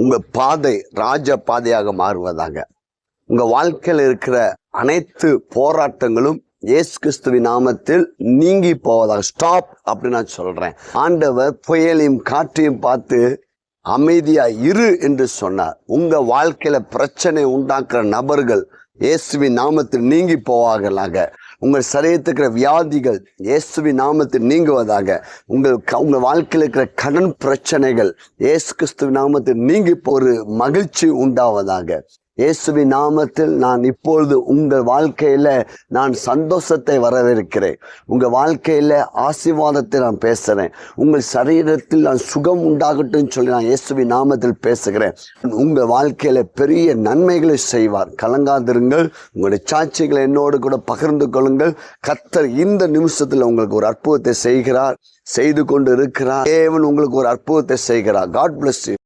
உங்கள் பாதை ராஜ பாதையாக மாறுவதாக. உங்கள் வாழ்க்கையில் இருக்கிற அனைத்து போராட்டங்களும் இயேசு கிறிஸ்துவின் நாமத்தில் நீங்கி போவதாக. ஸ்டாப் அப்படின்னு நான் சொல்றேன். ஆண்டவர் புயலையும் காற்றையும் பார்த்து அமைதியா இரு என்று சொன்னார். உங்க வாழ்க்கையில பிரச்சனை உண்டாக்குற நபர்கள் இயேசுவின் நாமத்தில் நீங்கி போவார்களாக. உங்கள் சரீரத்துக்கு இருக்கிற வியாதிகள் இயேசுவின் நாமத்தில் நீங்குவதாக. உங்கள் வாழ்க்கையில் இருக்கிற கடன் பிரச்சனைகள் இயேசு கிறிஸ்துவின் நாமத்தில் நீங்கி ஒரு மகிழ்ச்சி உண்டாவதாக. இயேசுவின் நாமத்தில் நான் இப்பொழுது உங்கள் வாழ்க்கையில நான் சந்தோஷத்தை வரவேற்கிறேன். உங்க வாழ்க்கையில ஆசீர்வாதத்தை நான் பேசுறேன். உங்கள் சரீரத்தில் நான் சுகம் உண்டாகட்டும் சொல்லி நான் இயேசுவின் நாமத்தில் பேசுகிறேன். உங்கள் வாழ்க்கையில பெரிய நன்மைகளை செய்வார். கலங்காதிருங்கள். உங்களுடைய சாட்சிகளை என்னோடு கூட பகிர்ந்து கொள்ளுங்கள். கர்த்தர் இந்த நிமிஷத்துல உங்களுக்கு ஒரு அற்புதத்தை செய்கிறார், செய்து கொண்டு இருக்கிறார். தேவன் உங்களுக்கு ஒரு அற்புதத்தை செய்கிறார். God bless you.